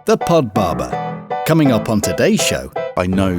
The Pod Barber. Coming up on today's show. I know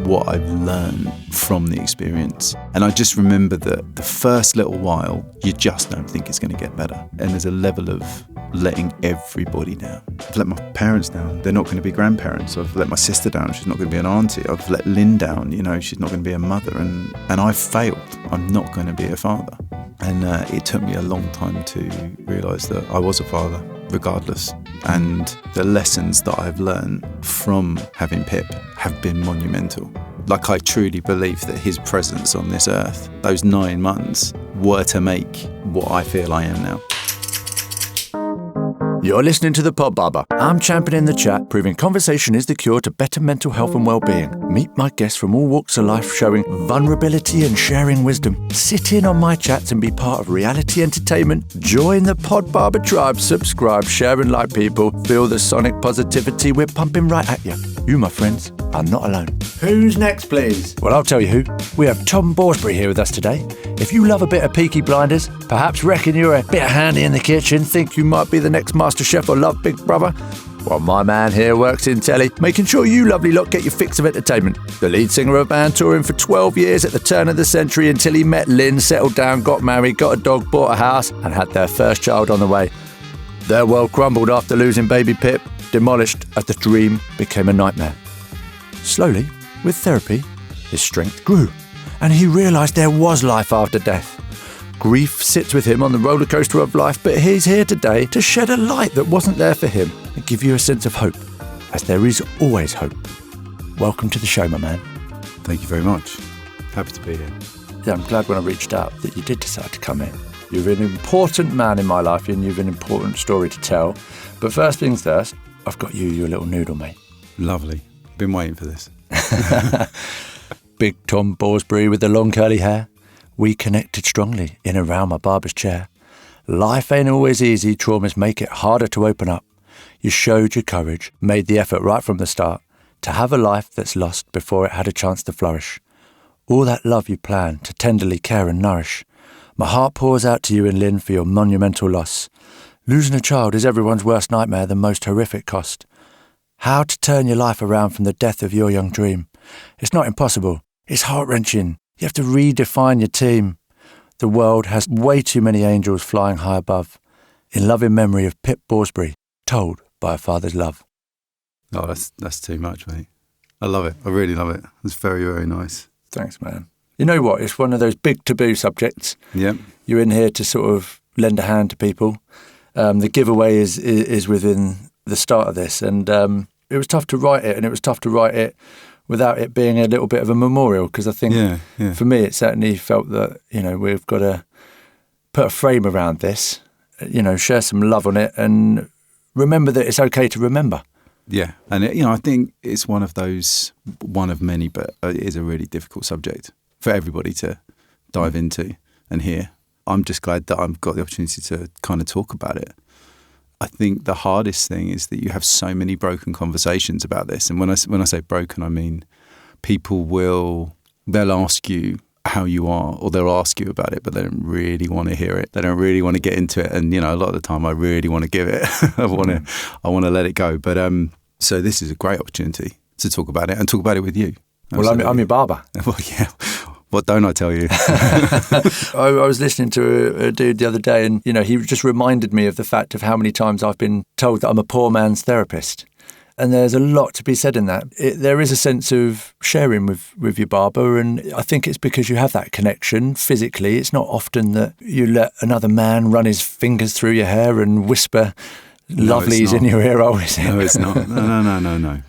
what I've learned from the experience. And I just remember that the first little while, you just don't think it's going to get better. And there's a level of letting everybody down. I've let my parents down. They're not going to be grandparents. I've let my sister down. She's not going to be an auntie. I've let Lynn down. She's not going to be a mother. And I've failed. I'm not going to be a father. And it took me a long time to realise that I was a father, regardless. And the lessons that I've learned from having Pip have been monumental. Like, I truly believe that his presence on this earth, those 9 months, were to make what I feel I am now. You're listening to The Pod Barber. I'm championing the chat, proving conversation is the cure to better mental health and well-being. Meet my guests from all walks of life, showing vulnerability and sharing wisdom. Sit in on my chats and be part of reality entertainment. Join the Pod Barber tribe. Subscribe, share and like people. Feel the sonic positivity we're pumping right at you. You, my friends, are not alone. Who's next, please? Well, I'll tell you who. We have Tom Borsberry here with us today. If you love a bit of Peaky Blinders, perhaps reckon you're a bit handy in the kitchen, think you might be the next Master Chef or love Big Brother, well, my man here works in telly, making sure you lovely lot get your fix of entertainment. The lead singer of a band touring for 12 years at the turn of the century until he met Lynn, settled down, got married, got a dog, bought a house and had their first child on the way. Their world crumbled after losing Baby Pip, demolished as the dream became a nightmare. Slowly, with therapy, his strength grew and he realised there was life after death. Grief sits with him on the roller coaster of life, but he's here today to shed a light that wasn't there for him and give you a sense of hope, as there is always hope. Welcome to the show, my man. Thank you very much. Happy to be here. Yeah, I'm glad when I reached out that you did decide to come in. You're an important man in my life and you've an important story to tell. But first things first, I've got you, your little noodle, mate. Lovely. Been waiting for this. Big Tom Borsberry with the long curly hair. We connected strongly in and around my barber's chair. Life ain't always easy, traumas make it harder to open up. You showed your courage, made the effort right from the start, to have a life that's lost before it had a chance to flourish. All that love you plan to tenderly care and nourish. My heart pours out to you and Lynn for your monumental loss. Losing a child is everyone's worst nightmare, the most horrific cost. How to turn your life around from the death of your young dream. It's not impossible, it's heart-wrenching. You have to redefine your team. The world has way too many angels flying high above. In loving memory of Pip Borsberry, told by a father's love. Oh, that's too much, mate. I love it. I really love it. It's very, very nice. Thanks, man. You know what? It's one of those big taboo subjects. Yep. You're in here to sort of lend a hand to people. The giveaway is within the start of this. And it was tough to write it, and it was tough to write it without it being a little bit of a memorial, because I think for me it certainly felt that, we've got to put a frame around this, share some love on it and remember that it's okay to remember. Yeah, and I think it's one of many, but it is a really difficult subject for everybody to dive into and hear. I'm just glad that I've got the opportunity to kind of talk about it. I think the hardest thing is that you have so many broken conversations about this. And when I say broken, I mean they'll ask you how you are, or they'll ask you about it, but they don't really want to hear it. They don't really want to get into it. And, a lot of the time I really want to give it. I want to let it go. But so this is a great opportunity to talk about it and talk about it with you. Absolutely. Well, I'm your barber. Well, yeah. What don't I tell you? I was listening to a dude the other day and, he just reminded me of the fact of how many times I've been told that I'm a poor man's therapist. And there's a lot to be said in that. There is a sense of sharing with your barber, and I think it's because you have that connection physically. It's not often that you let another man run his fingers through your hair and whisper lovelies in your ear. Oh, is it? No, it's not. No.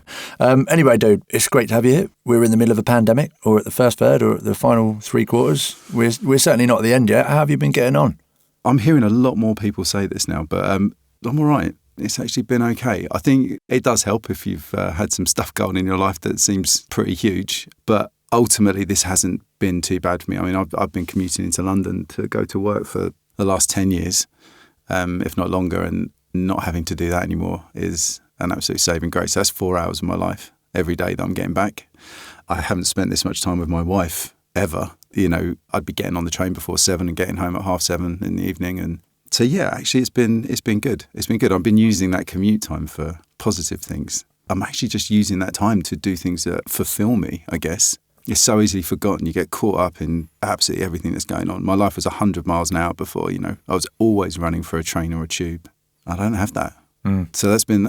Anyway, dude, it's great to have you here. We're in the middle of a pandemic, or at the first third, or at the final 3/4. We're certainly not at the end yet. How have you been getting on? I'm hearing a lot more people say this now, but I'm all right. It's actually been okay. I think it does help if you've had some stuff going in your life that seems pretty huge, but ultimately this hasn't been too bad for me. I mean, I've been commuting into London to go to work for the last 10 years, if not longer, and not having to do that anymore is an absolute saving grace. So that's 4 hours of my life every day that I'm getting back. I haven't spent this much time with my wife ever. I'd be getting on the train before 7 and getting home at 7:30 in the evening. And so, yeah, actually it's been good. It's been good. I've been using that commute time for positive things. I'm actually just using that time to do things that fulfill me, I guess. It's so easily forgotten. You get caught up in absolutely everything that's going on. My life was 100 miles an hour before, I was always running for a train or a tube. I don't have that. So that's been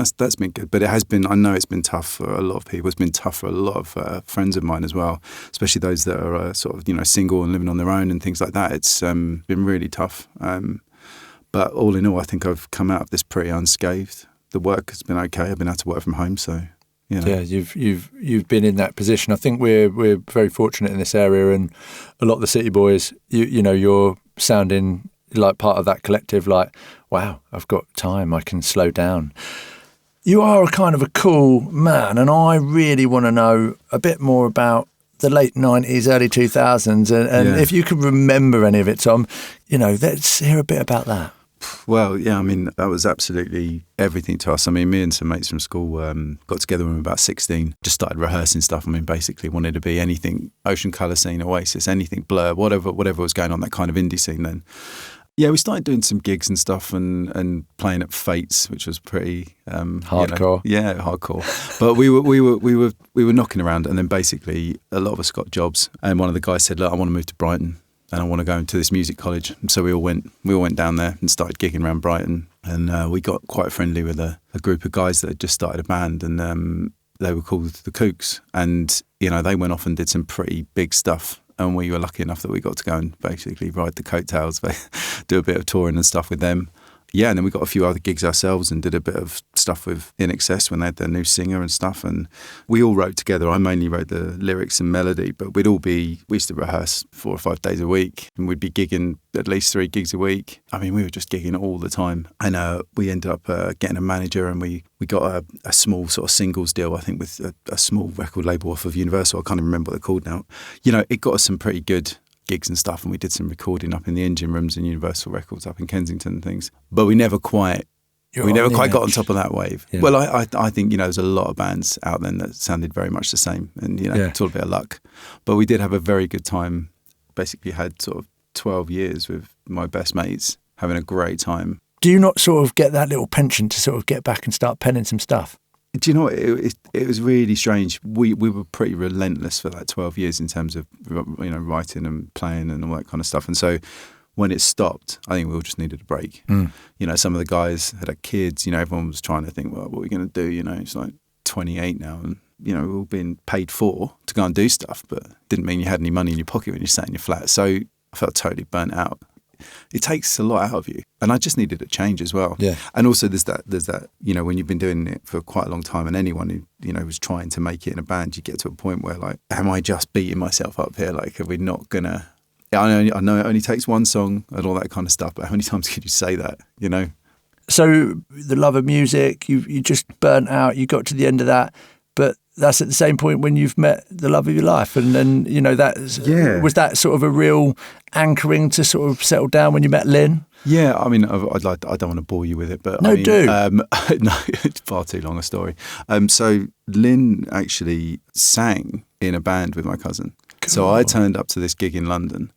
good. But I know it's been tough for a lot of people. It's been tough for a lot of friends of mine as well, especially those that are sort of, single and living on their own and things like that. It's been really tough. But all in all, I think I've come out of this pretty unscathed. The work has been okay. I've been able to work from home, so... Yeah, you've been in that position. I think we're very fortunate in this area, and a lot of the city boys, you're sounding like part of that collective. Like, wow, I've got time. I can slow down. You are a kind of a cool man, and I really want to know a bit more about the late 90s, early 2000s, and if you can remember any of it, Tom. Let's hear a bit about that. Well, yeah, I mean, that was absolutely everything to us. I mean, me and some mates from school got together when we were about 16, just started rehearsing stuff. I mean, basically wanted to be anything, Ocean Colour scene, Oasis, anything, Blur, whatever was going on, that kind of indie scene then. Yeah, we started doing some gigs and stuff and playing at Fates, which was pretty hardcore. Hardcore. But we were knocking around, and then basically a lot of us got jobs, and one of the guys said, "Look, I want to move to Brighton. And I want to go into this music college." And so we all went down there and started gigging around Brighton. And we got quite friendly with a group of guys that had just started a band, and they were called the Kooks. And, they went off and did some pretty big stuff. And we were lucky enough that we got to go and basically ride the coattails, do a bit of touring and stuff with them. Yeah, and then we got a few other gigs ourselves and did a bit of stuff with In Excess when they had their new singer and stuff. And we all wrote together. I mainly wrote the lyrics and melody, but we used to rehearse 4 or 5 days a week, and we'd be gigging at least 3 gigs a week. I mean, we were just gigging all the time. And we ended up getting a manager, and we got a small sort of singles deal, I think, with a small record label off of Universal. I can't even remember what they're called now. It got us some pretty good gigs and stuff, and we did some recording up in the engine rooms in Universal Records up in Kensington and things. But we never quite got on top of that wave. Yeah. Well, I think there's a lot of bands out there that sounded very much the same, and it's all a bit of luck. But we did have a very good time. Basically, had sort of 12 years with my best mates, having a great time. Do you not sort of get that little penchant to sort of get back and start penning some stuff? Do you know what? It was really strange. We were pretty relentless for that 12 years in terms of writing and playing and all that kind of stuff. And so when it stopped, I think we all just needed a break. Some of the guys had kids. Everyone was trying to think, well, what are we going to do? It's like 28 now, and we're all being paid for to go and do stuff, but didn't mean you had any money in your pocket when you sat in your flat. So I felt totally burnt out. It takes a lot out of you, and I just needed a change as well. Yeah. And also there's that when you've been doing it for quite a long time, and anyone who was trying to make it in a band, you get to a point where, like, am I just beating myself up here? Like, are we not gonna? I know it only takes one song and all that kind of stuff, but how many times can you say that? So the love of music, you just burnt out. You got to the end of that, but that's at the same point when you've met the love of your life, and then was that sort of a real anchoring to sort of settle down when you met Lynn? Yeah, I mean, I don't want to bore you with it, but no, no, it's far too long a story. So Lynn actually sang in a band with my cousin. Cool. So I turned up to this gig in London,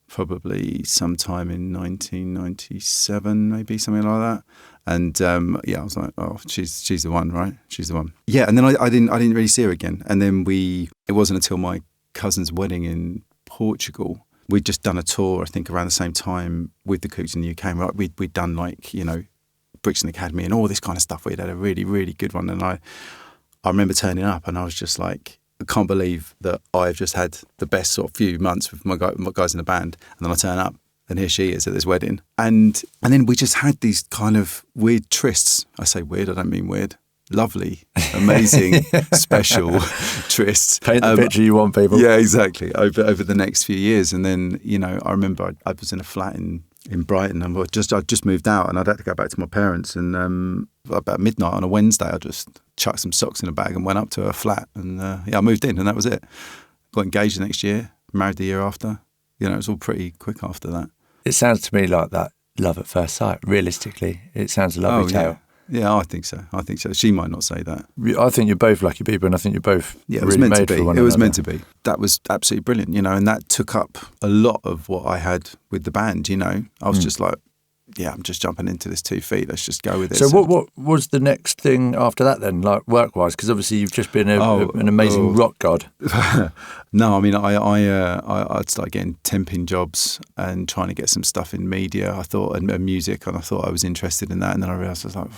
probably sometime in 1997, maybe something like that. And I was like, oh, she's the one, right? She's the one. Yeah, and then I didn't really see her again. And then it wasn't until my cousin's wedding in Portugal. We'd just done a tour, I think, around the same time with the Kooks in the UK. Right? We'd done Brixton Academy and all this kind of stuff. We'd had a really, really good one. And I remember turning up, and I was just like, I can't believe that I've just had the best sort of few months with my guys in the band. And then I turn up, and here she is at this wedding. And then we just had these kind of weird trysts. I say weird, I don't mean weird. Lovely, amazing, special trysts. Paint the picture you want, people. Yeah, exactly. Over the next few years. And then, I remember I was in a flat in Brighton, and I'd just moved out, and I'd had to go back to my parents. And about midnight on a Wednesday, I just chucked some socks in a bag and went up to her flat. And I moved in, and that was it. Got engaged the next year, married the year after. It was all pretty quick after that. It sounds to me like that love at first sight. Realistically, it sounds a lovely tale. Yeah, I think so. She might not say that. I think you're both lucky people, and I think you're both it really was meant made to be. for one It was another. meant to be. That was absolutely brilliant, and that took up a lot of what I had with the band, I was just like, I'm just jumping into this 2 feet. Let's just go with it. So what was the next thing after that then, like work-wise? Because obviously you've just been an amazing rock god. No, I mean, I'd start getting temping jobs and trying to get some stuff in media, I thought, and music, and I thought I was interested in that. And then I realised I was like,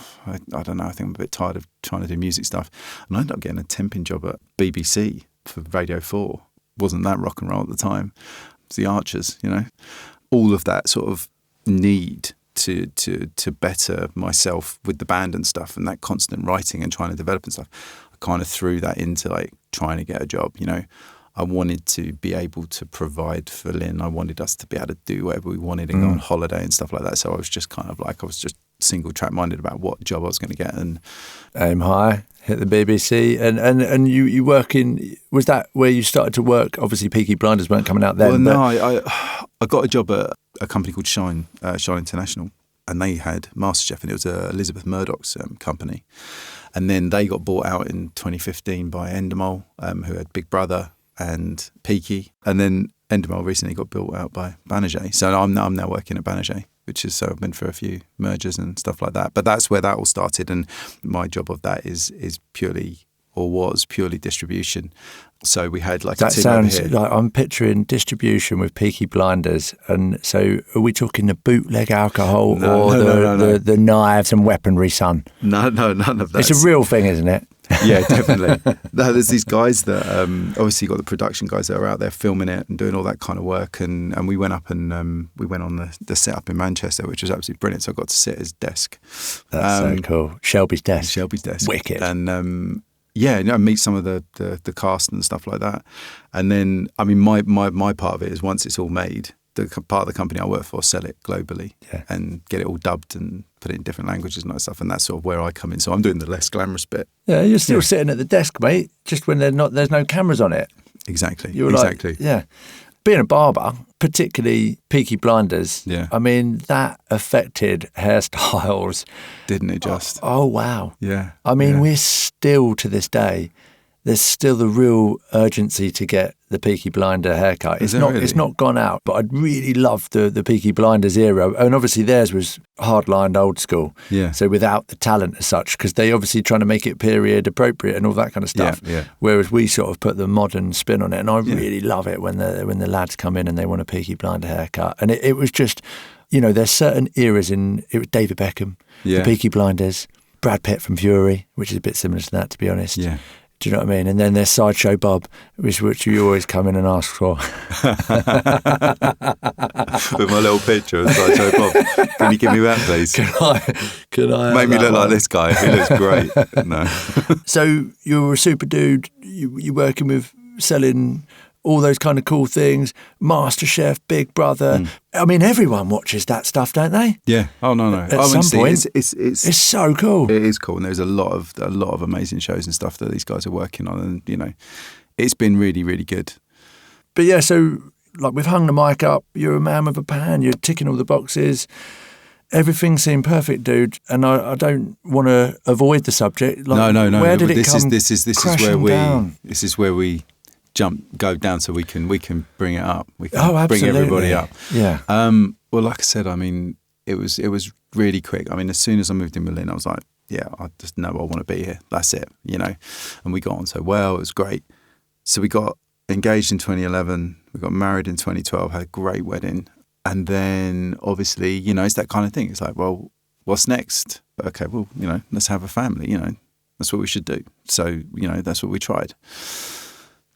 I don't know, I think I'm a bit tired of trying to do music stuff. And I ended up getting a temping job at BBC for Radio 4. Wasn't that rock and roll at the time. It was the Archers, All of that sort of need to better myself with the band and stuff, and that constant writing and trying to develop and stuff, I kind of threw that into like trying to get a job. I wanted to be able to provide for Lynn. I wanted us to be able to do whatever we wanted and go on holiday and stuff like that. So I was just kind of like, I was just single track minded about what job I was going to get. And aim high, hit the BBC, and you work in. Was that where you started to work? Obviously, Peaky Blinders weren't coming out then. Well, no, I got a job at a company called Shine International, and they had MasterChef, and it was Elizabeth Murdoch's company. And then they got bought out in 2015 by Endemol, who had Big Brother and Peaky, and then Endemol recently got built out by Banijay. So I'm now working at Banijay, which is, so I've been for a few mergers and stuff like that. But that's where that all started, and my job of that is purely, or was purely, distribution. So we had like that a team sounds over here. like I'm picturing distribution with Peaky Blinders, and so are we talking the bootleg alcohol No. the knives and weaponry, son? No, none of that. It's a real thing, isn't it? Yeah, definitely. No, there's these guys that obviously you've got the production guys that are out there filming it and doing all that kind of work, and we went up and we went on the set up in Manchester, which was absolutely brilliant. So I got to sit at his desk. That's so cool. Shelby's desk. Wicked. And meet some of the cast and stuff like that. And then, I mean, my part of it is once it's all made, the part of the company I work for, sell it globally and get it all dubbed and put it in different languages and that stuff. And that's sort of where I come in. So I'm doing the less glamorous bit. Yeah, you're still sitting at the desk, mate, just when there's no cameras on it. Exactly. Like, yeah. Being a barber, particularly Peaky Blinders, I mean, that affected hairstyles. Didn't it just? Oh wow. Yeah. I mean, we're still, to this day, there's still the real urgency to get the Peaky Blinder haircut. It's not gone out, but I'd really love the Peaky Blinders era. And obviously theirs was hard-lined old school. Yeah. So without the talent as such, because they obviously trying to make it period appropriate and all that kind of stuff. Yeah. Whereas we sort of put the modern spin on it. And I really love it when the lads come in and they want a Peaky Blinder haircut. And it was just, there's certain eras it was David Beckham, the Peaky Blinders, Brad Pitt from Fury, which is a bit similar to that, to be honest. Yeah. Do you know what I mean? And then there's Sideshow Bob, which you always come in and ask for. With my little picture of Sideshow Bob. Can you give me that, please? Can I make me look like this guy? He looks great. No. So you're a super dude. You're working with selling all those kind of cool things. MasterChef, Big Brother. I mean, everyone watches that stuff, don't they? Yeah. Oh no. At some point, it's so cool. It is cool, and there's a lot of amazing shows and stuff that these guys are working on, and it's been really, really good. But yeah, so like we've hung the mic up. You're a man with a pan. You're ticking all the boxes. Everything seemed perfect, dude. And I don't want to avoid the subject. Like, no. Where did it this come? This is where we go down, so we can bring it up. We can bring everybody up. Yeah. Well, like I said, I mean, it was really quick. I mean, as soon as I moved in Berlin, I was like, yeah, I just know I want to be here. That's it, And we got on so well. It was great. So we got engaged in 2011. We got married in 2012. Had a great wedding, and then obviously, it's that kind of thing. It's like, well, what's next? Okay, well, let's have a family. That's what we should do. So, that's what we tried.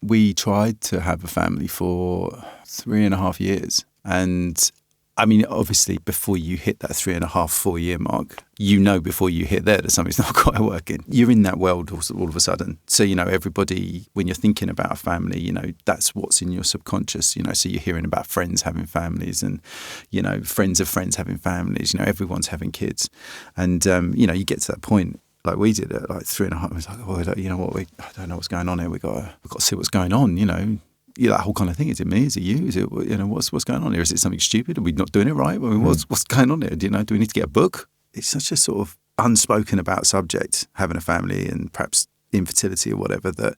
We tried to have a family for 3.5 years. And I mean, obviously, before you hit that 3.5-4 year mark, before you hit there that something's not quite working. You're in that world all of a sudden. So, everybody, when you're thinking about a family, that's what's in your subconscious, so you're hearing about friends having families and, friends of friends having families, everyone's having kids. And, you get to that point. Like we did at like 3.5. It's like, I don't know what's going on here. We've got to see what's going on. That whole kind of thing. Is it me? Is it you? Is it what's going on here? Is it something stupid? Are we not doing it right? I mean, what's going on here? Do we need to get a book? It's such a sort of unspoken about subject, having a family and perhaps infertility or whatever, that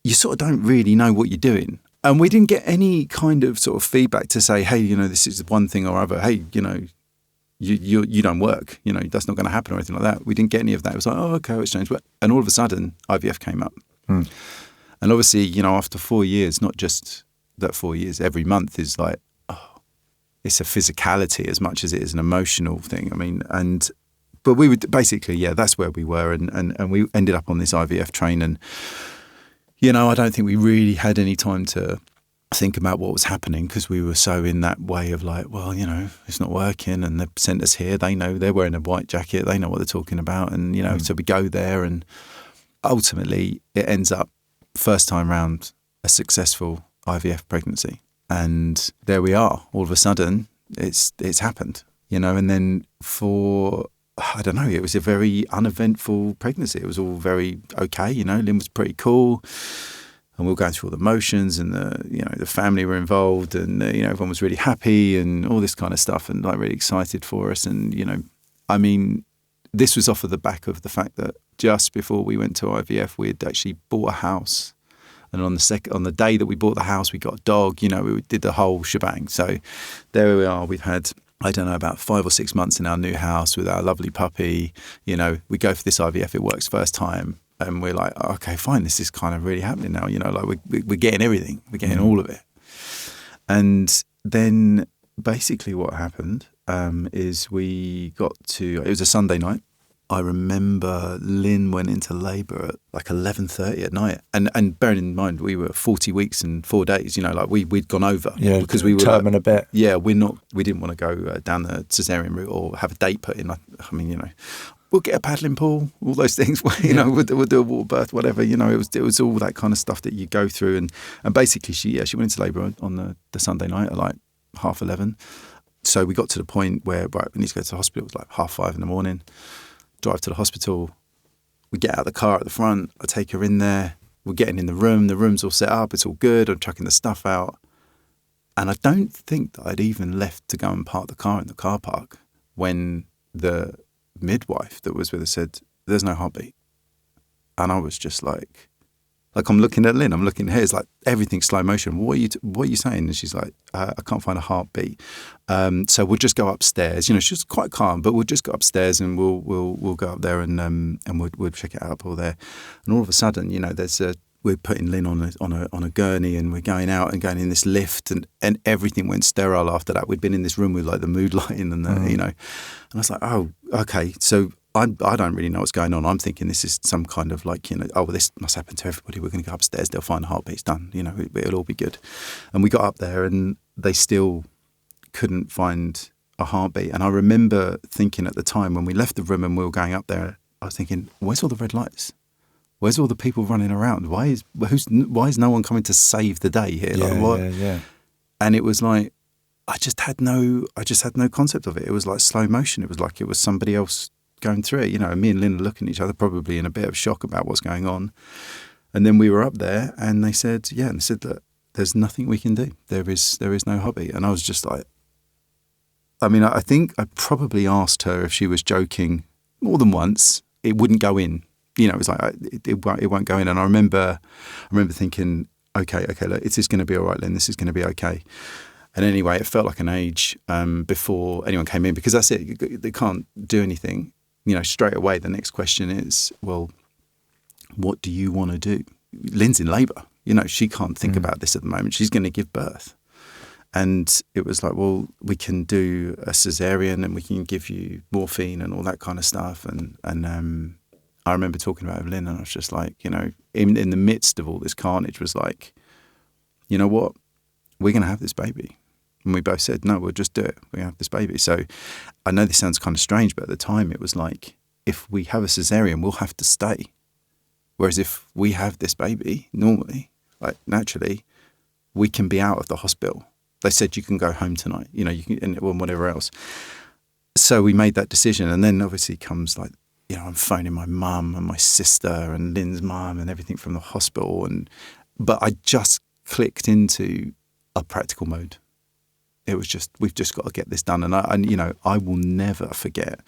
you sort of don't really know what you're doing. And we didn't get any kind of sort of feedback to say, hey, this is one thing or other. Hey, you don't work, that's not going to happen or anything like that. We didn't get any of that. It was like, oh, okay, it's changed. And all of a sudden, IVF came up. And obviously, after 4 years, not just that 4 years, every month is like, it's a physicality as much as it is an emotional thing. I mean, but we would basically, that's where we were. And we ended up on this IVF train. And, I don't think we really had any time to think about what was happening because we were so in that way of like, well, it's not working and they've sent us here. They know, they're wearing a white jacket. They know what they're talking about. And, so we go there and ultimately it ends up first time round a successful IVF pregnancy. And there we are. All of a sudden it's happened, and then I don't know, it was a very uneventful pregnancy. It was all very okay. Lynn was pretty cool. And we were going through all the motions and the family were involved and, everyone was really happy and all this kind of stuff and like really excited for us. And, I mean, this was off of the back of the fact that just before we went to IVF, we had actually bought a house. And on the day that we bought the house, we got a dog, we did the whole shebang. So there we are. We've had, I don't know, about 5 or 6 months in our new house with our lovely puppy. We go for this IVF. It works first time. And we're like, okay, fine, this is kind of really happening now. Like we're getting everything. We're getting all of it. And then basically what happened is we got to, it was a Sunday night. I remember Lynn went into labour at like 11:30 at night. And bearing in mind, we were 40 weeks and 4 days, like we'd gone over. Yeah, because we were term and a bit. Yeah, we didn't want to go down the cesarean route or have a date put in. I mean, we'll get a paddling pool, all those things, we'll do a water birth, whatever, it was all that kind of stuff that you go through. And basically she went into labour on the Sunday night at like 11:30. So we got to the point where, right, we need to go to the hospital. It was like 5:30 in the morning. Drive to the hospital. We get out of the car at the front. I take her in there. We're getting in the room. The room's all set up. It's all good. I'm chucking the stuff out. And I don't think that I'd even left to go and park the car in the car park when the midwife that was with us said, there's no heartbeat. And I was just like I'm looking at Lynn, I'm looking at her, it's like everything's slow motion. What are you saying? And she's like, I can't find a heartbeat. So we'll just go upstairs. She was quite calm, but we'll just go upstairs and we'll go up there and we'll check it out up all there. And all of a sudden, we're putting Lynn on a gurney and we're going out and going in this lift and everything went sterile after that. We'd been in this room with like the mood lighting and and I was like, oh, okay. So I don't really know what's going on. I'm thinking this is some kind of like, well, this must happen to everybody. We're going to go upstairs. They'll find the heartbeat's done. It'll all be good. And we got up there and they still couldn't find a heartbeat. And I remember thinking at the time when we left the room and we were going up there, I was thinking, where's all the red lights? Where's all the people running around? Why is no one coming to save the day here? Like, what? Yeah. And it was like, I just had no concept of it. It was like slow motion. It was like it was somebody else going through it, and me and Lynn are looking at each other probably in a bit of shock about what's going on. And then we were up there and they said, that there's nothing we can do. There is no hobby. And I was just like, I mean, I think I probably asked her if she was joking more than once. It wouldn't go in. It was like, it won't go in. And I remember thinking, okay, look, is this going to be all right, Lynn? This is going to be okay. And anyway, it felt like an age before anyone came in because that's it. They can't do anything. Straight away, the next question is, well, what do you want to do? Lynn's in labour. She can't think about this at the moment. She's going to give birth. And it was like, well, we can do a cesarean and we can give you morphine and all that kind of stuff. And I remember talking about it with Lynn and I was just like, in the midst of all this carnage was like, you know what? We're going to have this baby. And we both said, no, we'll just do it. We're going to have this baby. So I know this sounds kind of strange, but at the time it was like, if we have a cesarean, we'll have to stay. Whereas if we have this baby, normally, like naturally, we can be out of the hospital. They said, you can go home tonight, you can, and whatever else. So we made that decision. And then obviously comes like, I'm phoning my mum and my sister and Lynn's mum and everything from the hospital. But I just clicked into a practical mode. It was just, we've just got to get this done. And I will never forget,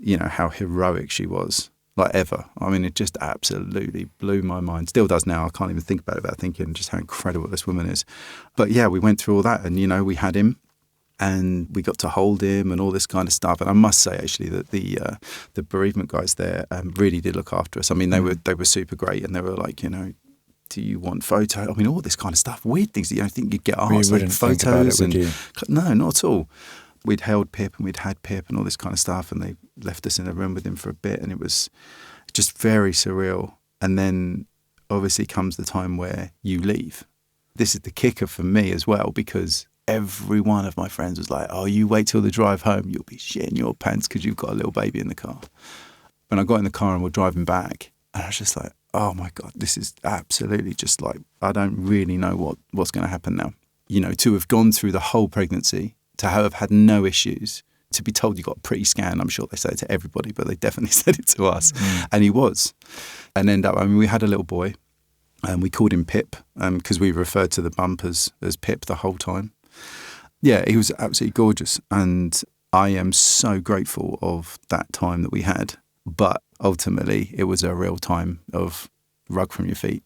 how heroic she was, like ever. I mean, it just absolutely blew my mind. Still does now. I can't even think about it without thinking just how incredible this woman is. But yeah, we went through all that and, we had him and we got to hold him and all this kind of stuff. And I must say, actually, that the bereavement guys there really did look after us. I mean, they were super great, and they were like, do you want photo? I mean, all this kind of stuff, weird things that you don't think you'd get asked, like photos. Think about it, would you? No, not at all. We'd held Pip and we'd had Pip and all this kind of stuff, and they left us in a room with him for a bit, and it was just very surreal. And then obviously comes the time where you leave. This is the kicker for me as well, because every one of my friends was like, oh, you wait till the drive home, you'll be shitting your pants because you've got a little baby in the car. When I got in the car and we're driving back, and I was just like, oh my God, this is absolutely just like, I don't really know what's going to happen now. To have gone through the whole pregnancy, to have had no issues, to be told you got a pretty scan. I'm sure they say it to everybody, but they definitely said it to us. And he was. And we had a little boy, and we called him Pip because we referred to the bump as Pip the whole time. Yeah, he was absolutely gorgeous. And I am so grateful of that time that we had. But ultimately, it was a real time of rug from your feet.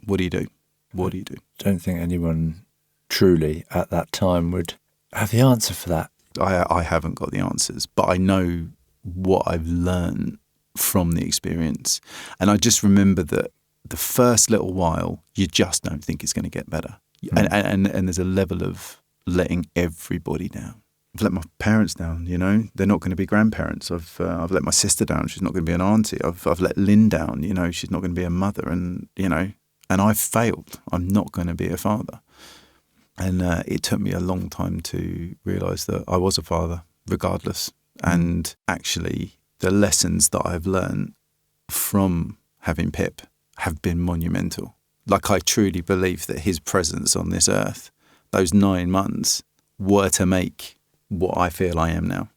What do you do? What do you do? Don't think anyone truly at that time would have the answer for that. I haven't got the answers, but I know what I've learned from the experience. And I just remember that the first little while, you just don't think it's going to get better. And there's a level of letting everybody down. I've let my parents down, they're not going to be grandparents. I've let my sister down, she's not going to be an auntie. I've let Lynn down, she's not going to be a mother, and I've failed. I'm not going to be a father. And it took me a long time to realise that I was a father, regardless. And actually, the lessons that I've learned from having Pip have been monumental. Like, I truly believe that his presence on this earth, those 9 months, were to make what I feel I am now.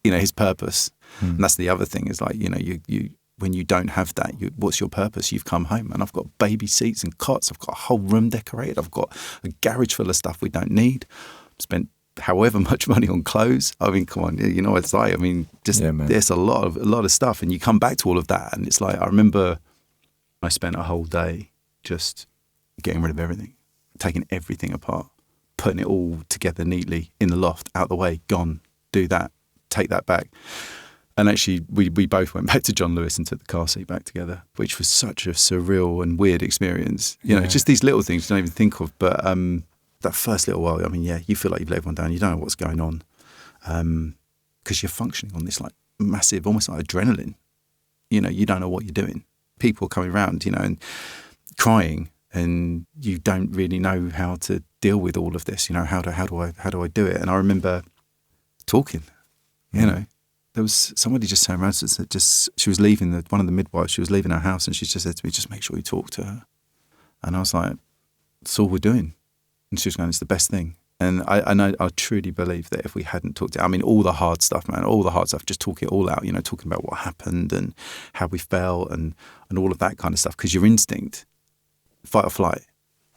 His purpose. And that's the other thing, is like, you when you don't have that, what's your purpose? You've come home, and I've got baby seats and cots. I've got a whole room decorated. I've got a garage full of stuff we don't need. Spent however much money on clothes. I mean, come on, what it's like. I mean, there's a lot of stuff, and you come back to all of that, and it's like, I remember I spent a whole day just getting rid of everything, taking everything apart, putting it all together neatly in the loft, out the way, gone, do that, take that back. And actually, we both went back to John Lewis and took the car seat back together, which was such a surreal and weird experience. Just these little things you don't even think of. But that first little while, I mean, you feel like you've let everyone down. You don't know what's going on because you're functioning on this like massive, almost like adrenaline. You don't know what you're doing. People are coming around, and crying, and you don't really know how to deal with all of this. How do I do it? And I remember talking. There was somebody just turned around and said, she was leaving, one of the midwives, she was leaving her house, and she just said to me, just make sure you talk to her. And I was like, that's all we're doing. And she was going, it's the best thing. And I truly believe that if we hadn't talked, all the hard stuff, man, just talk it all out, talking about what happened and how we felt and all of that kind of stuff. Because your instinct, fight or flight,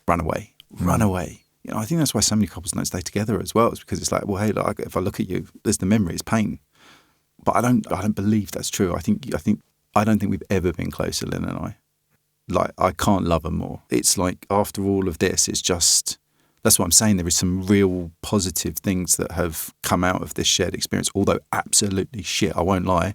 run away. I think that's why so many couples don't stay together as well. It's because it's like, well, hey, like, if I look at you, there's the memory, it's pain. But I don't believe that's true. I don't think we've ever been closer, Lynn and I. Like, I can't love her more. It's like, after all of this, it's just, that's what I'm saying. There is some real positive things that have come out of this shared experience, although absolutely shit, I won't lie.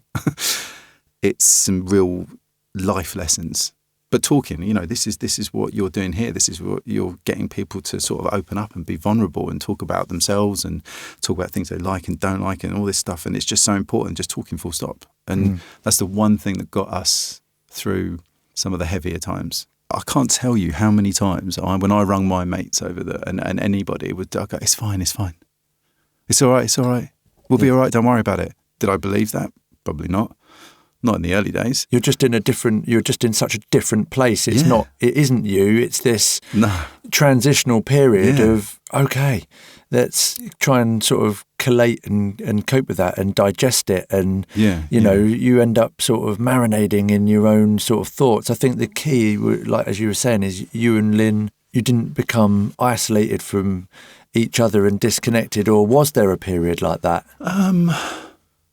It's some real life lessons. But talking, this is what you're doing here. This is what you're getting people to sort of open up and be vulnerable and talk about themselves and talk about things they like and don't like and all this stuff. And it's just so important, just talking full stop. And that's the one thing that got us through some of the heavier times. I can't tell you how many times when I rung my mates over there and anybody would go, it's fine. It's all right. We'll be all right. Don't worry about it. Did I believe that? Probably not. Not in the early days. You're just in such a different place. It isn't you. It's this transitional period of, okay, let's try and sort of collate and cope with that and digest it. And, you end up sort of marinating in your own sort of thoughts. I think the key, like as you were saying, is you and Lynn, you didn't become isolated from each other and disconnected, or was there a period like that?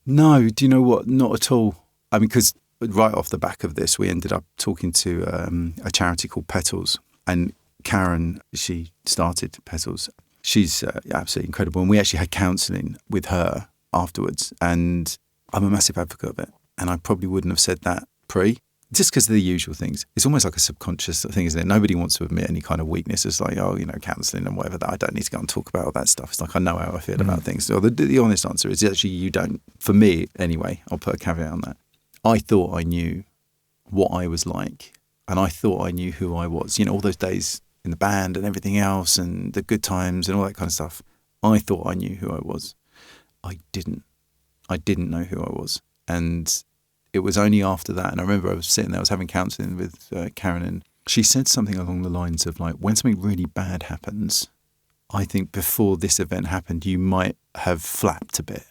No, do you know what? Not at all. Because right off the back of this, we ended up talking to a charity called Petals, and Karen, she started Petals. She's absolutely incredible. And we actually had counselling with her afterwards. And I'm a massive advocate of it. And I probably wouldn't have said that just because of the usual things. It's almost like a subconscious thing, isn't it? Nobody wants to admit any kind of weakness. It's like, counselling and whatever, that I don't need to go and talk about all that stuff. It's like, I know how I feel about things. So the honest answer is actually you don't. For me, anyway, I'll put a caveat on that. I thought I knew what I was like, and I thought I knew who I was. All those days in the band and everything else and the good times and all that kind of stuff. I thought I knew who I was. I didn't know who I was. And it was only after that, and I remember I was sitting there, I was having counselling with Karen, and she said something along the lines of like, when something really bad happens, I think before this event happened, you might have flapped a bit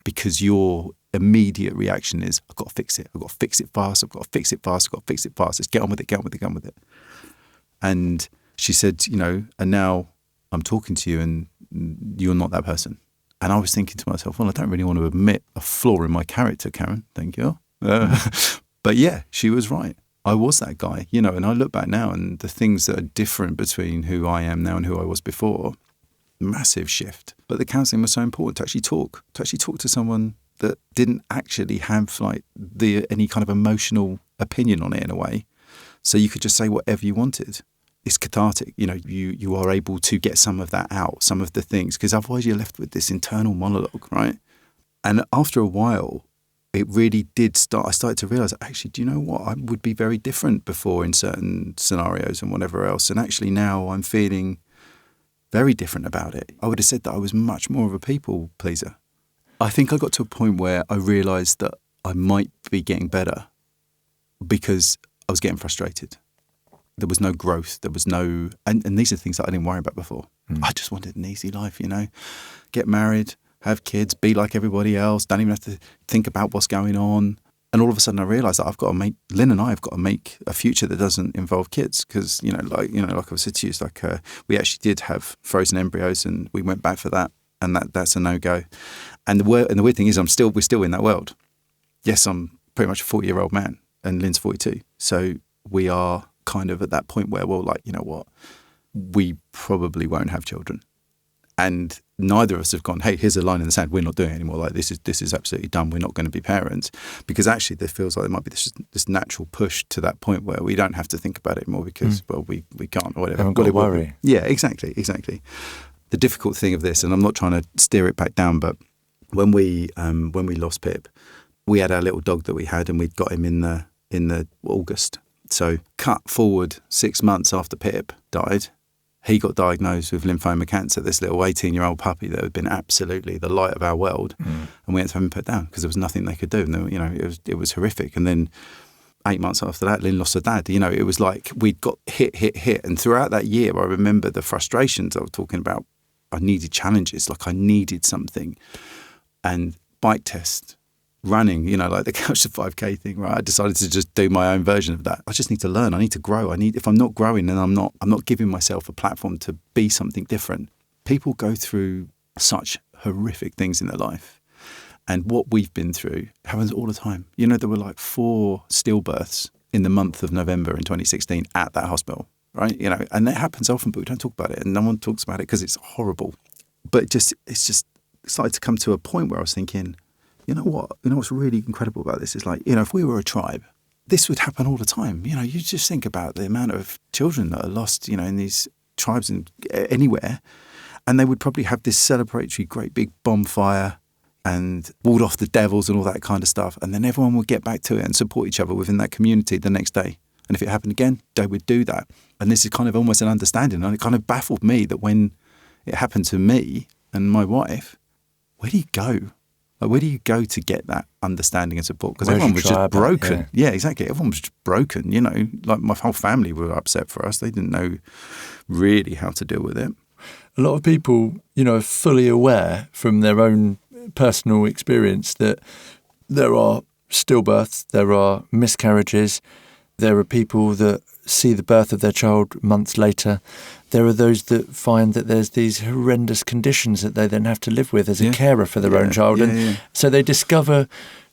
because your immediate reaction is, I've got to fix it. I've got to fix it fast. I've got to fix it fast. I've got to fix it fast. Let's get on with it, get on with it, get on with it. And she said, and now I'm talking to you and you're not that person. And I was thinking to myself, well, I don't really want to admit a flaw in my character, Karen. Thank you. But yeah, she was right. I was that guy, and I look back now and the things that are different between who I am now and who I was before, massive shift. But the counselling was so important to actually talk to someone that didn't actually have like any kind of emotional opinion on it in a way. So you could just say whatever you wanted. It's cathartic. You are able to get some of that out, some of the things, because otherwise you're left with this internal monologue, right? And after a while, it really did start. I started to realise, actually, do you know what? I would be very different before in certain scenarios and whatever else. And actually now I'm feeling very different about it. I would have said that I was much more of a people pleaser. I think I got to a point where I realised that I might be getting better because I was getting frustrated. There was no growth. There was no... And these are things that I didn't worry about before. I just wanted an easy life, Get married, have kids, be like everybody else, don't even have to think about what's going on. And all of a sudden I realised that Lynn and I have got to make a future that doesn't involve kids because, like I said to you, it's like we actually did have frozen embryos and we went back for that, and that's a no-go. And the weird thing is we're still in that world. Yes, I'm pretty much a 40-year-old man and Lynn's 42. So we are kind of at that point where, well, like, you know what, we probably won't have children. And neither of us have gone, hey, here's a line in the sand, we're not doing it anymore. Like, this is absolutely done. We're not going to be parents. Because actually there feels like there might be this natural push to that point where we don't have to think about it anymore because, well, we can't or whatever. Haven't got to worry. Yeah, exactly. The difficult thing of this, and I'm not trying to steer it back down, but when we lost Pip, we had our little dog that we had and we'd got him in the August. So cut forward 6 months after Pip died, he got diagnosed with lymphoma cancer, this little 18-year-old puppy that had been absolutely the light of our world. And we had to have him put down because there was nothing they could do. And, it was horrific. And then 8 months after that, Lynn lost her dad. It was like we'd got hit. And throughout that year, I remember the frustrations I was talking about. I needed challenges, like I needed something. And bike test, running, like the Couch to 5K thing, right? I decided to just do my own version of that. I just need to learn. I need to grow. If I'm not growing, then I'm not giving myself a platform to be something different. People go through such horrific things in their life. And what we've been through happens all the time. There were like 4 stillbirths in the month of November in 2016 at that hospital, right? And that happens often, but we don't talk about it. And no one talks about it because it's horrible. But it's just started to come to a point where I was thinking, you know what? What's really incredible about this is like, if we were a tribe, this would happen all the time. You just think about the amount of children that are lost, in these tribes and anywhere, and they would probably have this celebratory great big bonfire and ward off the devils and all that kind of stuff. And then everyone would get back to it and support each other within that community the next day. And if it happened again, they would do that. And this is kind of almost an understanding. And it kind of baffled me that when it happened to me and my wife, where do you go? Like, where do you go to get that understanding and support? Because everyone was just broken. Yeah, exactly. Everyone was just broken, Like my whole family were upset for us. They didn't know really how to deal with it. A lot of people, are fully aware from their own personal experience that there are stillbirths, there are miscarriages, there are people that see the birth of their child months later. There are those that find that there's these horrendous conditions that they then have to live with as a carer for their own child. So they discover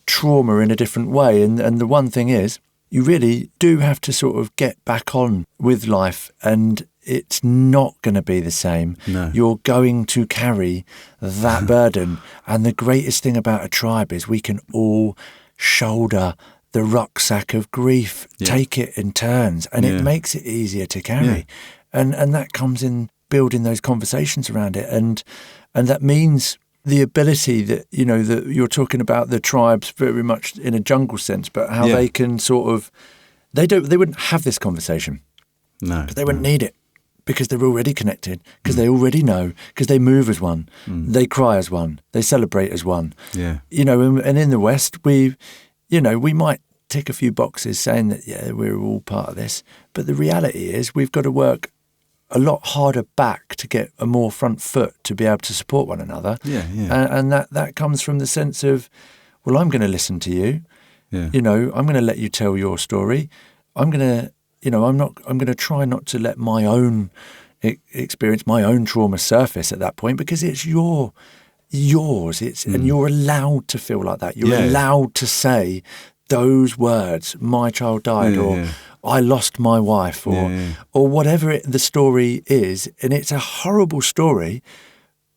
trauma in a different way. And the one thing is, you really do have to sort of get back on with life. And it's not going to be the same. No. You're going to carry that burden. And the greatest thing about a tribe is we can all shoulder the rucksack of grief, take it in turns, and it makes it easier to carry. And that comes in building those conversations around it. And that means the ability that, you know, that you're talking about the tribes very much in a jungle sense, but how they can sort of, they wouldn't have this conversation. No. But they wouldn't need it because they're already connected, because they already know, because they move as one, they cry as one, they celebrate as one. Yeah. You know, and in the West, we might tick a few boxes saying that, we're all part of this. But the reality is we've got to work a lot harder back to get a more front foot to be able to support one another. And that comes from the sense of, well, I'm going to listen to you. You know, I'm going to let you tell your story. I'm going to, you know, I'm going to try not to let my own experience, my own trauma surface at that point, because it's yours. And you're allowed to feel like that. You're allowed to say those words, my child died, or I lost my wife, or whatever the story is. And it's a horrible story,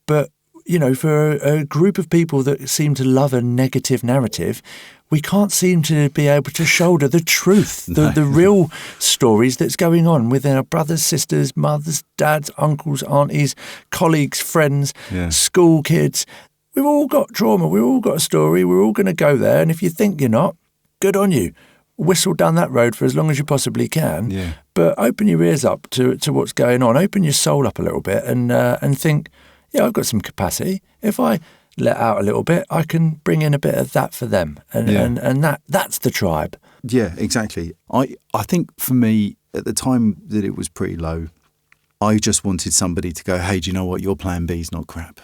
but, you know, for a group of people that seem to love a negative narrative, we can't seem to be able to shoulder the truth, the real stories that's going on with our brothers, sisters, mothers, dads, uncles, aunties, colleagues, friends, school kids. We've all got trauma. We've all got a story. We're all going to go there. And if you think you're not, good on you. Whistle down that road for as long as you possibly can. But open your ears up to what's going on. Open your soul up a little bit and think, I've got some capacity. If I let out a little bit, I can bring in a bit of that for them. And that's the tribe. Yeah, exactly. I think for me, at the time that it was pretty low, I just wanted somebody to go, hey, do you know what? Your plan B is not crap.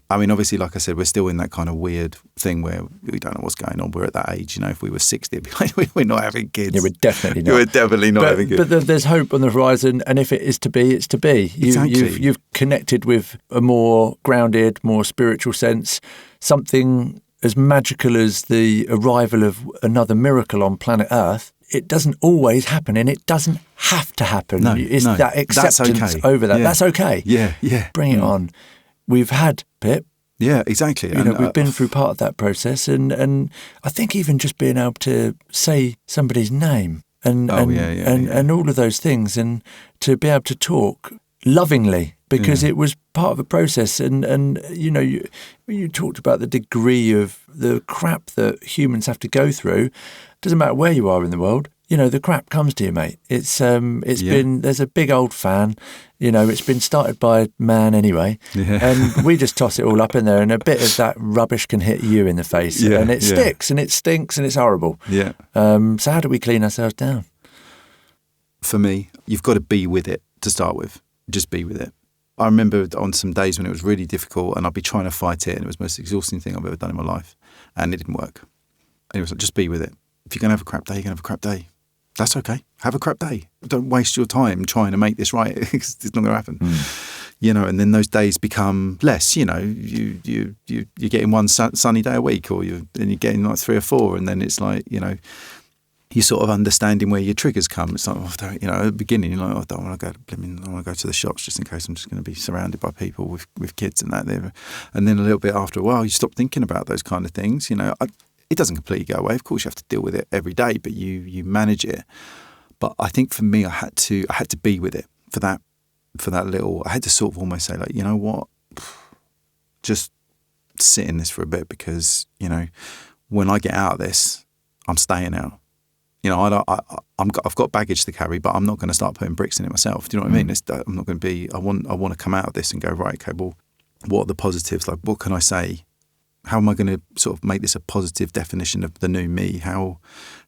I mean, obviously, like I said, we're still in that kind of weird thing where we don't know what's going on. We're at that age, you know, if we were 60, it'd be like, we're not having kids. Yeah, we're definitely not. We're definitely not having kids. But there's hope on the horizon, and if it is to be, it's to be. You've connected with a more grounded, more spiritual sense, something as magical as the arrival of another miracle on planet Earth. It doesn't always happen, and it doesn't have to happen. It's that acceptance over that. That's okay. Yeah. Bring it on. We've had Pip. Yeah, exactly. You know, we've been through part of that process, and I think even just being able to say somebody's name and all of those things, and to be able to talk lovingly, because it was part of a process. And you know, you talked about the degree of the crap that humans have to go through. Doesn't matter where you are in the world. You know, the crap comes to you, mate. It's been, there's a big old fan, you know, it's been started by man anyway. And we just toss it all up in there, and a bit of that rubbish can hit you in the face. And it sticks and it stinks and it's horrible. So how do we clean ourselves down? For me, you've got to be with it to start with. Just be with it. I remember on some days when it was really difficult and I'd be trying to fight it, and it was the most exhausting thing I've ever done in my life, and it didn't work. And it was like, just be with it. If you're going to have a crap day, you're going to have a crap day. That's okay. Have a crap day. Don't waste your time trying to make this right. It's not going to happen. You know, and then those days become less. You know, you're getting one sunny day a week, or you're getting like 3 or 4, and then it's like, you know, you're sort of understanding where your triggers come. It's like, you know, at the beginning, you're like, I don't want to go to the shops just in case I'm just going to be surrounded by people with kids and that. And then a little bit after a while, you stop thinking about those kind of things. You know, it doesn't completely go away. Of course, you have to deal with it every day, but you manage it. But I think for me, I had to be with it for that little. I had to sort of almost say, like, you know what, just sit in this for a bit, because, you know, when I get out of this, I'm staying out. You know, I've got baggage to carry, but I'm not going to start putting bricks in it myself. Do you know what I mean? I'm not going to be. I want to come out of this and go, right, okay, well, what are the positives? Like, what can I say? How am I going to sort of make this a positive definition of the new me? How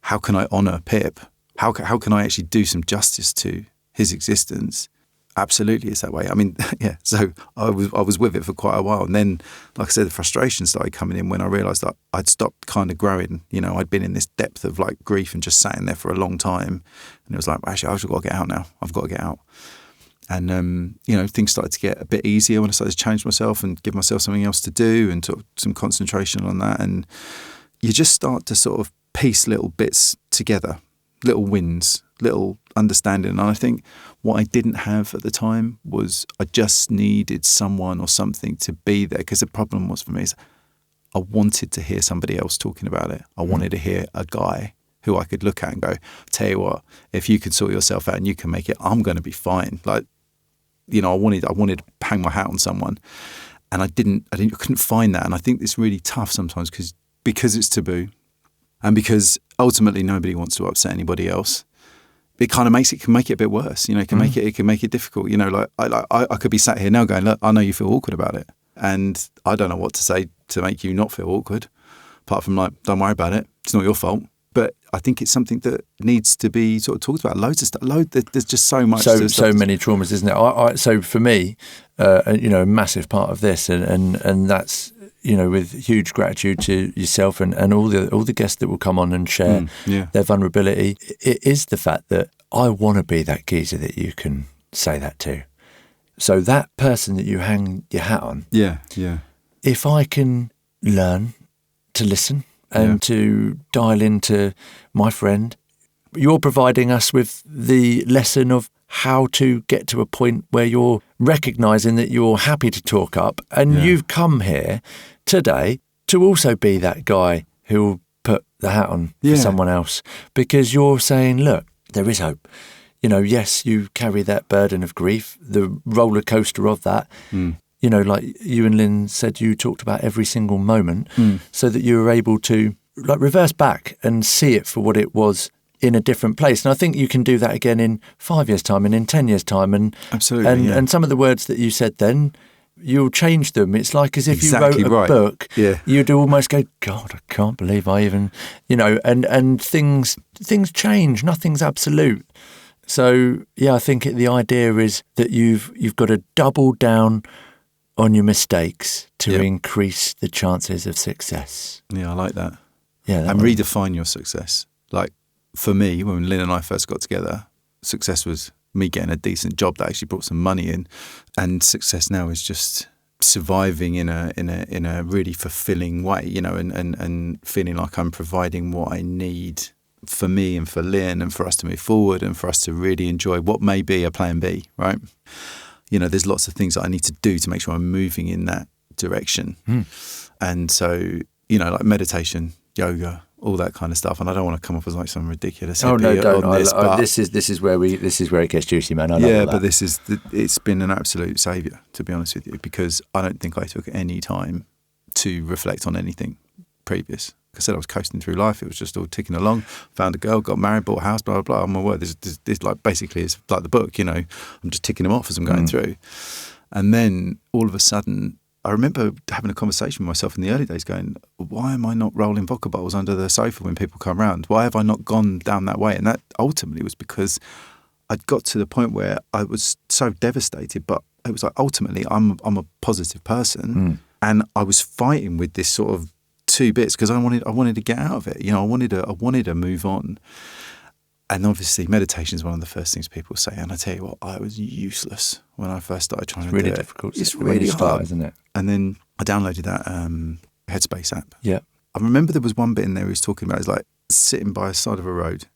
can I honour Pip? How can I actually do some justice to his existence? Absolutely, it's that way. I mean, yeah. So I was with it for quite a while, and then, like I said, the frustration started coming in when I realised that I'd stopped kind of growing. You know, I'd been in this depth of like grief and just sat in there for a long time, and it was like, actually, I've got to get out now. I've got to get out. And, you know, things started to get a bit easier when I started to change myself and give myself something else to do, and took some concentration on that. And you just start to sort of piece little bits together, little wins. little understanding. And I think what I didn't have at the time was I just needed someone or something to be there, because the problem was for me is I wanted to hear somebody else talking about it. I wanted to hear a guy who I could look at and go, tell you what, if you can sort yourself out and you can make it, I'm going to be fine. Like, you know, I wanted to hang my hat on someone, and I couldn't find that. And I think it's really tough sometimes because it's taboo, and because ultimately nobody wants to upset anybody else. It kind of can make it a bit worse. You know, it can make it difficult. You know, like I could be sat here now going, look, I know you feel awkward about it, and I don't know what to say to make you not feel awkward, apart from like, don't worry about it. It's not your fault. But I think it's something that needs to be sort of talked about. Loads of stuff. There's just so much. So many traumas, isn't it? So for me, you know, a massive part of this, and that's, you know, with huge gratitude to yourself and all the guests that will come on and share their vulnerability, it is the fact that I want to be that geezer that you can say that to. So that person that you hang your hat on, if I can learn to listen and to dial into my friend, you're providing us with the lesson of how to get to a point where you're recognising that you're happy to talk up, and you've come here today to also be that guy who'll put the hat on for someone else, because you're saying, look, there is hope. You know, yes, you carry that burden of grief, the roller coaster of that. You know, like you and Lynn said, you talked about every single moment so that you were able to like reverse back and see it for what it was in a different place. And I think you can do that again in 5 years' time and in 10 years' time. And absolutely, and some of the words that you said then, you'll change them. It's like as if exactly you wrote a book, Yeah. You'd almost go, God, I can't believe I even, you know, and things change. Nothing's absolute. So, yeah, I think the idea is that you've got to double down on your mistakes to increase the chances of success. Yeah, I like that. Yeah, and redefine your success. Like for me, when Lynn and I first got together, success was me getting a decent job that actually brought some money in, and success now is just surviving in a really fulfilling way, you know, and feeling like I'm providing what I need for me and for Lynn and for us to move forward and for us to really enjoy what may be a plan B, right? You know, there's lots of things that I need to do to make sure I'm moving in that direction. And so, you know, like meditation, yoga, all that kind of stuff. And I don't want to come off as like some ridiculous don't. This is where it gets juicy, man. I love that. But it's been an absolute saviour, to be honest with you, because I don't think I took any time to reflect on anything previous. Like I said, I was coasting through life. It was just all ticking along. Found a girl, got married, bought a house, blah, blah, blah. Oh my word, this like basically is like the book, you know. I'm just ticking them off as I'm going through. And then all of a sudden, I remember having a conversation with myself in the early days going, why am I not rolling vodka bottles under the sofa when people come round? Why have I not gone down that way? And that ultimately was because I'd got to the point where I was so devastated, but it was like, ultimately, I'm a positive person. And I was fighting with this sort of two bits because I wanted to get out of it. You know, I wanted to move on. And obviously meditation is one of the first things people say. And I tell you what, I was useless when I first started trying to do it. It's really difficult. It's really hard, isn't it? And then I downloaded that Headspace app. Yeah. I remember there was one bit in there he was talking about, it's like sitting by the side of a road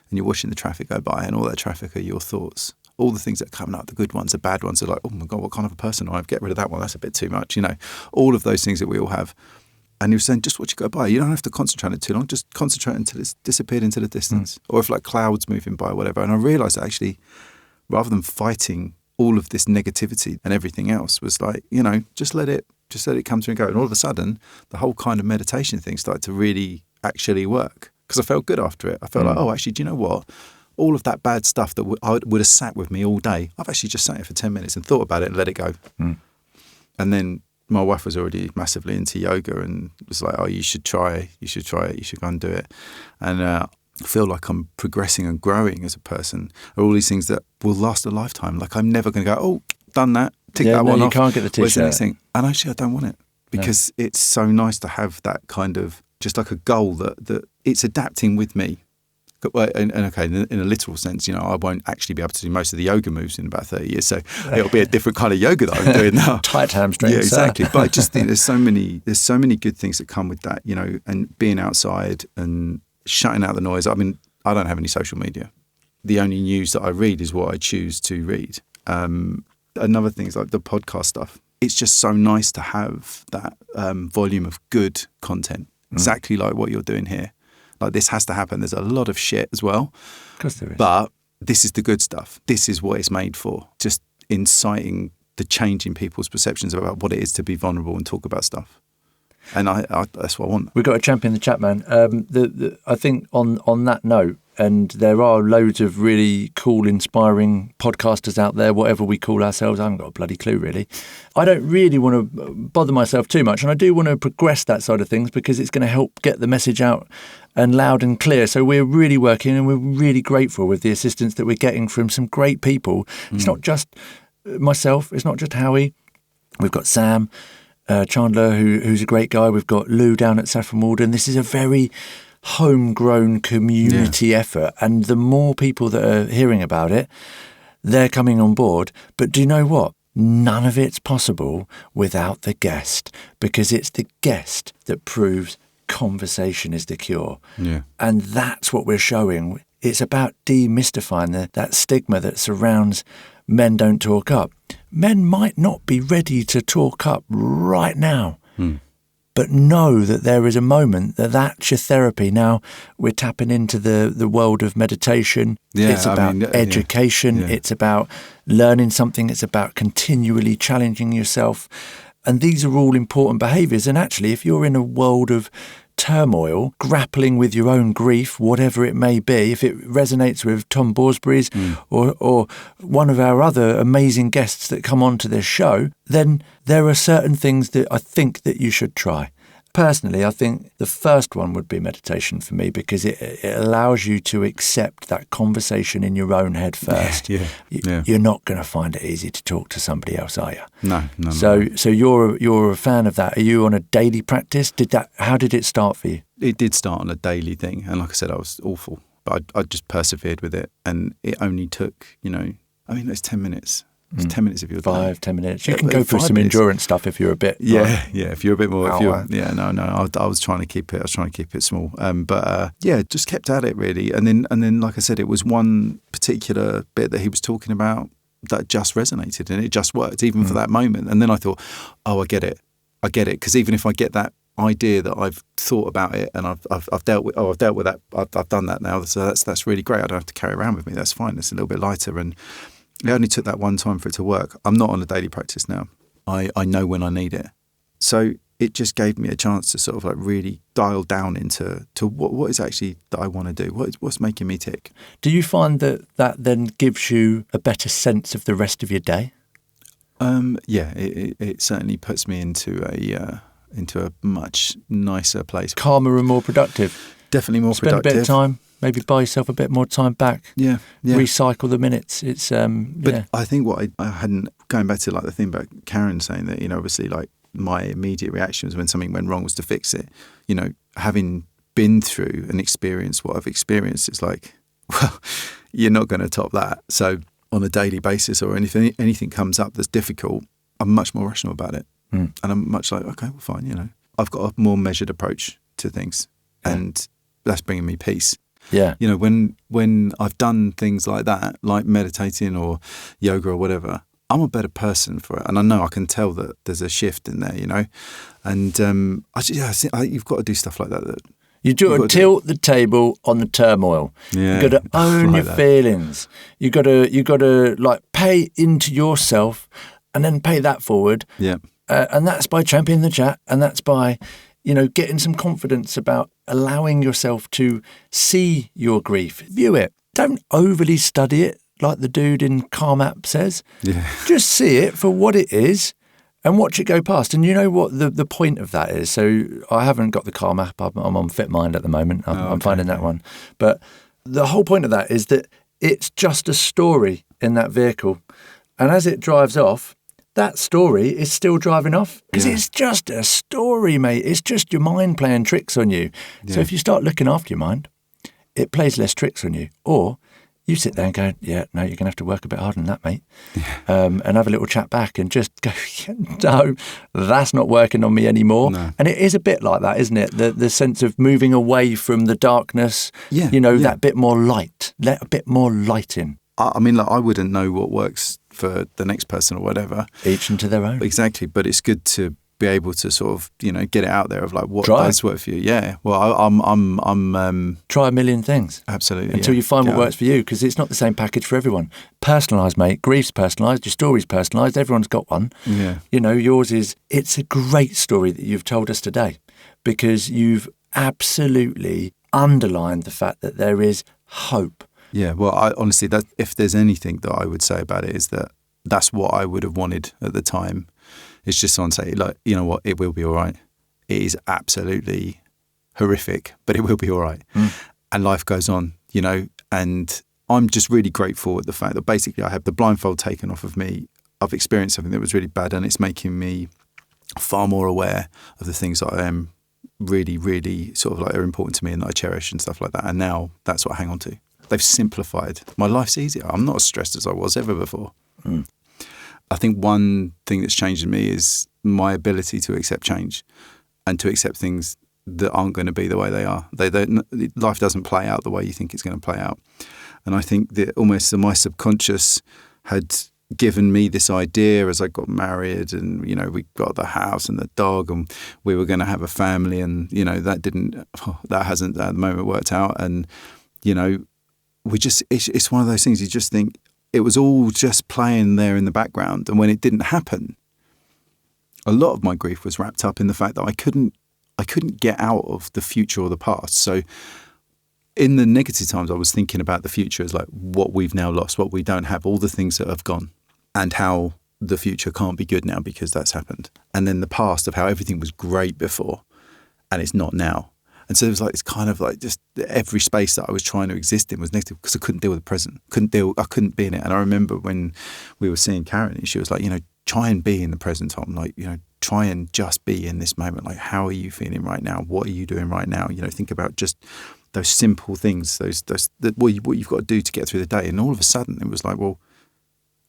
and you're watching the traffic go by, and all that traffic are your thoughts. All the things that are coming up, the good ones, the bad ones, are like, oh my God, what kind of a person am I? Get rid of that one. That's a bit too much. You know, all of those things that we all have. And he was saying, just watch it go by. You don't have to concentrate on it too long. Just concentrate until it's disappeared into the distance. Or if like clouds moving by or whatever. And I realised that actually, rather than fighting all of this negativity and everything else, was like, you know, just let it come through and go. And all of a sudden, the whole kind of meditation thing started to really actually work. Because I felt good after it. I felt like, oh, actually, do you know what? All of that bad stuff that would have sat with me all day, I've actually just sat here for 10 minutes and thought about it and let it go. And then my wife was already massively into yoga and was like, oh, you should try it, you should go and do it. And I feel like I'm progressing and growing as a person. Are all these things that will last a lifetime. Like I'm never going to go, oh, done that, tick that one off. You can't get the t-shirt. And actually I don't want it because it's so nice to have that kind of, just like a goal that it's adapting with me. And okay, in a literal sense, you know, I won't actually be able to do most of the yoga moves in about 30 years. So it'll be a different kind of yoga that I'm doing now. Tight hamstrings. Yeah, exactly. But I just think there's so many good things that come with that, you know, and being outside and shutting out the noise. I mean, I don't have any social media. the only news that I read is what I choose to read. Another thing is like the podcast stuff. It's just so nice to have that volume of good content, exactly like what you're doing here. Like this has to happen. There's a lot of shit as well. Of course there is. But this is the good stuff. This is what it's made for. Just inciting the change in people's perceptions about what it is to be vulnerable and talk about stuff. And I that's what I want. We've got to champion the chat, man. I think on that note, and there are loads of really cool, inspiring podcasters out there, whatever we call ourselves. I haven't got a bloody clue, really. I don't really want to bother myself too much, and I do want to progress that side of things because it's going to help get the message out and loud and clear. So we're really working, and we're really grateful with the assistance that we're getting from some great people. It's not just myself. It's not just Howie. We've got Sam Chandler, who's a great guy. We've got Lou down at Saffron Walden. This is a very homegrown community effort, and the more people that are hearing about it, they're coming on board. But do you know what? None of it's possible without the guest, because it's the guest that proves conversation is the cure. And that's what we're showing. It's about demystifying that stigma that surrounds men don't talk up. Men might not be ready to talk up right now, but know that there is a moment that's your therapy. Now we're tapping into the world of meditation. It's about education. It's about learning something. It's about continually challenging yourself. And these are all important behaviours. And actually, if you're in a world of turmoil, grappling with your own grief, whatever it may be, if it resonates with Tom Borsberry's or one of our other amazing guests that come onto this show, then there are certain things that I think that you should try. Personally, I think the first one would be meditation for me, because it allows you to accept that conversation in your own head first. You're not going to find it easy to talk to somebody else, are you? No. So you're a fan of that. Are you on a daily practice? How did it start for you? It did start on a daily thing, and like I said, I was awful, but I just persevered with it, and it only took, it's 10 minutes. It's 10 minutes of your day. 5-10 minutes. You can go through some endurance stuff if you're a bit. If you're a bit more. I was trying to keep it small. Just kept at it really. And then, like I said, it was one particular bit that he was talking about that just resonated, and it just worked even for that moment. And then I thought, I get it, because even if I get that idea that I've thought about it and I've dealt with that, I've done that now. So that's really great. I don't have to carry it around with me. That's fine. It's a little bit lighter. And it only took that one time for it to work. I'm not on a daily practice now. I know when I need it. So it just gave me a chance to sort of like really dial down into what is actually that I want to do. What's making me tick? Do you find that then gives you a better sense of the rest of your day? It certainly puts me into a much nicer place. Calmer and more productive. Definitely more productive. Spend a bit of time. Maybe buy yourself a bit more time back. Yeah. Recycle the minutes. It's But I think what I hadn't, going back to like the thing about Karen saying that, obviously like my immediate reaction was when something went wrong was to fix it. Having been through and experienced what I've experienced, it's like, well, you're not going to top that. So on a daily basis or anything comes up that's difficult, I'm much more rational about it. And I'm much like, okay, well, fine, I've got a more measured approach to things, and that's bringing me peace. Yeah. When I've done things like that, like meditating or yoga or whatever, I'm a better person for it. And I know I can tell that there's a shift in there, And you've got to do stuff like that. You've got to tilt the table on the turmoil. Yeah. You've got to own like your feelings. You've got to like pay into yourself and then pay that forward. Yeah. And that's by championing the chat, and that's by getting some confidence about allowing yourself to see your grief, view it. Don't overly study it like the dude in Calm App says. Yeah. Just see it for what it is and watch it go past. And you know what the point of that is? So I haven't got the Calm App. I'm on Fit Mind at the moment. I'm finding that one. But the whole point of that is that it's just a story in that vehicle. And as it drives off, that story is still driving off, because it's just a story, mate. It's just your mind playing tricks on you. Yeah. So if you start looking after your mind, it plays less tricks on you. Or you sit there and go, yeah, no, you're going to have to work a bit harder than that, mate. And have a little chat back and just go, no, that's not working on me anymore. No. And it is a bit like that, isn't it? The sense of moving away from the darkness, that bit more light, let a bit more light in. I mean, like, I wouldn't know what works for the next person or whatever. Each into their own. Exactly. But it's good to be able to sort of, get it out there of like what does work for you. Yeah. Well, I'm try a million things. Absolutely. Until you find what works for you, because it's not the same package for everyone. Personalised, mate. Grief's personalised. Your story's personalised. Everyone's got one. Yeah. Yours is, it's a great story that you've told us today, because you've absolutely underlined the fact that there is hope. Yeah, well, I honestly, that if there's anything that I would say about it is that that's what I would have wanted at the time. It's just someone say, like, you know what, it will be all right. It is absolutely horrific, but it will be all right. And life goes on, and I'm just really grateful at the fact that basically I have the blindfold taken off of me. I've experienced something that was really bad, and it's making me far more aware of the things that I am really, really sort of like are important to me and that I cherish and stuff like that. And now that's what I hang on to. They've simplified. My life's easier. I'm not as stressed as I was ever before. I think one thing that's changed in me is my ability to accept change and to accept things that aren't going to be the way they are. Life doesn't play out the way you think it's going to play out. And I think that almost my subconscious had given me this idea as I got married and, we got the house and the dog and we were going to have a family and, that hasn't at the moment worked out. And, it's one of those things you just think it was all just playing there in the background. And when it didn't happen, a lot of my grief was wrapped up in the fact that I couldn't get out of the future or the past. So in the negative times, I was thinking about the future as like what we've now lost, what we don't have, all the things that have gone and how the future can't be good now because that's happened. And then the past of how everything was great before and it's not now. And so it was like, it's kind of like just every space that I was trying to exist in was negative because I couldn't deal with the present. I couldn't be in it. And I remember when we were seeing Karen, she was like, try and be in the present, Tom. Like, try and just be in this moment. Like, how are you feeling right now? What are you doing right now? Think about just those simple things, what you've got to do to get through the day. And all of a sudden it was like, well,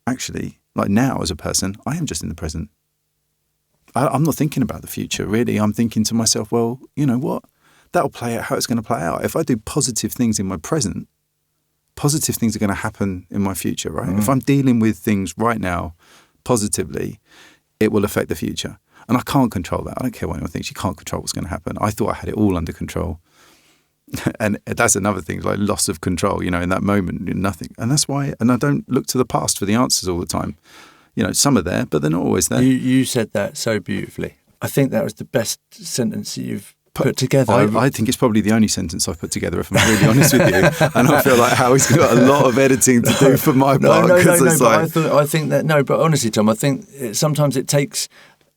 actually, like now as a person, I am just in the present. I'm not thinking about the future, really. I'm thinking to myself, well, you know what? That'll play out how it's going to play out. If I do positive things in my present, positive things are going to happen in my future, right? If I'm dealing with things right now positively, it will affect the future. And I can't control that. I don't care what anyone thinks. You can't control what's going to happen. I thought I had it all under control. And that's another thing, like loss of control, in that moment, nothing. And that's why, and I don't look to the past for the answers all the time. Some are there, but they're not always there. You said that so beautifully. I think that was the best sentence that you've put together. I think it's probably the only sentence I've put together, if I'm really honest with you. And I feel like Howie's got a lot of editing to do for my part. But honestly, Tom, I think sometimes it takes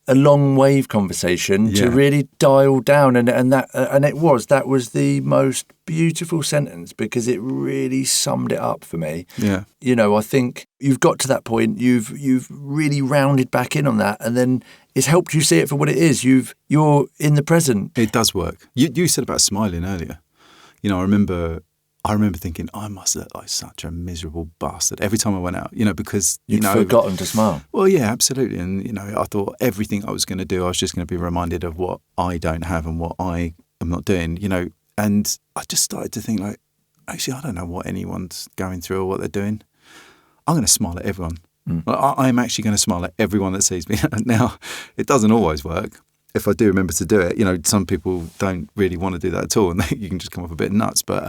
a long wave conversation to really dial down, and that was the most beautiful sentence because it really summed it up for me. Yeah, I think you've got to that point. You've really rounded back in on that, and then it's helped you see it for what it is. You're in the present. It does work. You said about smiling earlier. I remember thinking, I must look like such a miserable bastard every time I went out, because, You'd forgotten to smile. Well, yeah, absolutely. And, I thought everything I was going to do, I was just going to be reminded of what I don't have and what I am not doing, And I just started to think like, actually, I don't know what anyone's going through or what they're doing. I'm going to smile at everyone. I'm actually going to smile at everyone that sees me. Now, it doesn't always work. If I do remember to do it, some people don't really want to do that at all and you can just come off a bit nuts. But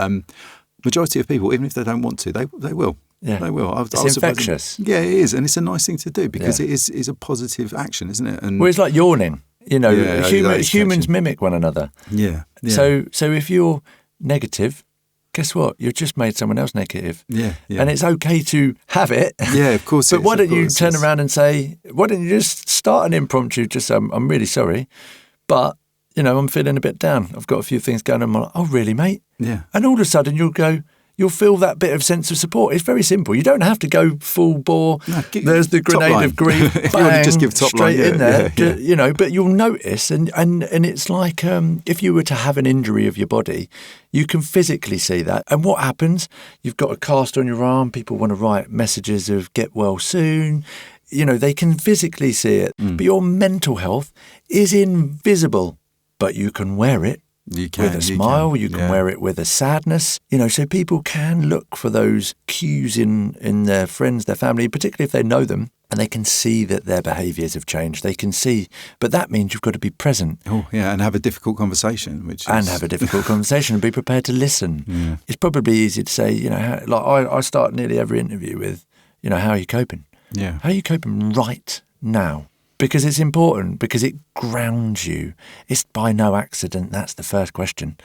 majority of people, even if they don't want to, they will. Yeah. They will. It's infectious. Yeah, it is. And it's a nice thing to do because it is a positive action, isn't it? And it's like yawning. Humans mimic one another. Yeah. So if you're negative, guess what? You've just made someone else negative. Yeah. And it's okay to have it. Yeah, of course. But why don't you turn around and say, why don't you just start an impromptu, just I'm really sorry, but, I'm feeling a bit down. I've got a few things going on. I'm like, oh, really, mate? Yeah. And all of a sudden you'll go, you'll feel that bit of sense of support. It's very simple. You don't have to go full bore. No, There's the grenade of grief, bang, just give top straight line, in there. You know, but you'll notice, and it's like if you were to have an injury of your body, you can physically see that. And what happens? You've got a cast on your arm. People want to write messages of get well soon. You know, they can physically see it. But your mental health is invisible, but you can wear it. With a smile, you can wear it with a sadness, you know, so people can look for those cues in their friends, their family, particularly if they know them, and they can see that their behaviours have changed. They can see, but that means you've got to be present. Oh, yeah, and have a difficult conversation. And have a difficult conversation and be prepared to listen. Yeah. It's probably easy to say, you know, I start nearly every interview with, you know, how are you coping? Yeah. How are you coping right now? Because it's important, because it grounds you. It's by no accident, that's the first question.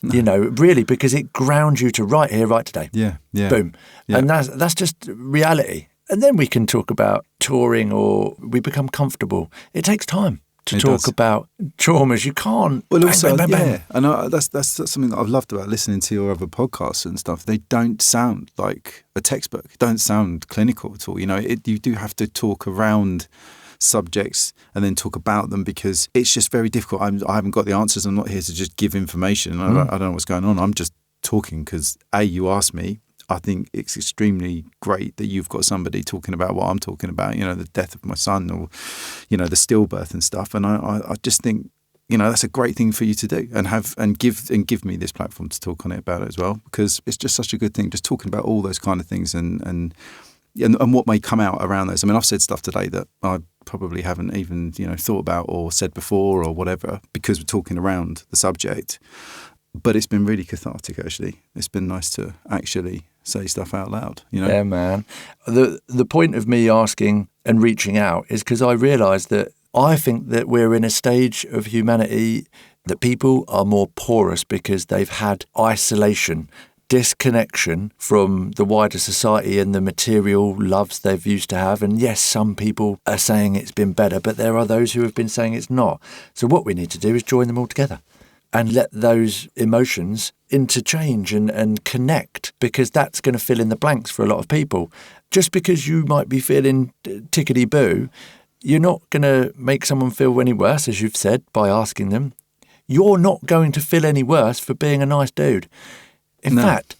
No. You know, really, because it grounds you to right here, right today. Yeah, yeah. Boom. Yeah. And that's just reality. And then we can talk about touring, or we become comfortable. It takes time to talk about traumas. You can't. Well, also, bang, bang, bang. And that's something that I've loved about listening to your other podcasts and stuff. They don't sound like a textbook. They don't sound clinical at all. You know, you do have to talk around subjects and then talk about them, because it's just very difficult. I haven't got the answers. I'm not here to just give information. I don't know what's going on. I'm just talking because you asked me. I think it's extremely great that you've got somebody talking about what I'm talking about, you know, the death of my son, or, you know, the stillbirth and stuff. And I just think, you know, that's a great thing for you to do, and give me this platform to talk on it about it as well, because it's just such a good thing, just talking about all those kind of things and what may come out around those. I mean, I've said stuff today that I probably haven't even, you know, thought about or said before or whatever, because we're talking around the subject. But it's been really cathartic, actually. It's been nice to actually say stuff out loud, you know? Yeah, man. The point of me asking and reaching out is because I realise that I think that we're in a stage of humanity that people are more porous because they've had isolation, disconnection from the wider society and the material loves they've used to have. And yes, some people are saying it's been better, but there are those who have been saying it's not. So what we need to do is join them all together and let those emotions interchange and connect, because that's going to fill in the blanks for a lot of people. Just because you might be feeling tickety-boo, you're not going to make someone feel any worse, as you've said, by asking them. You're not going to feel any worse for being a nice dude. In fact,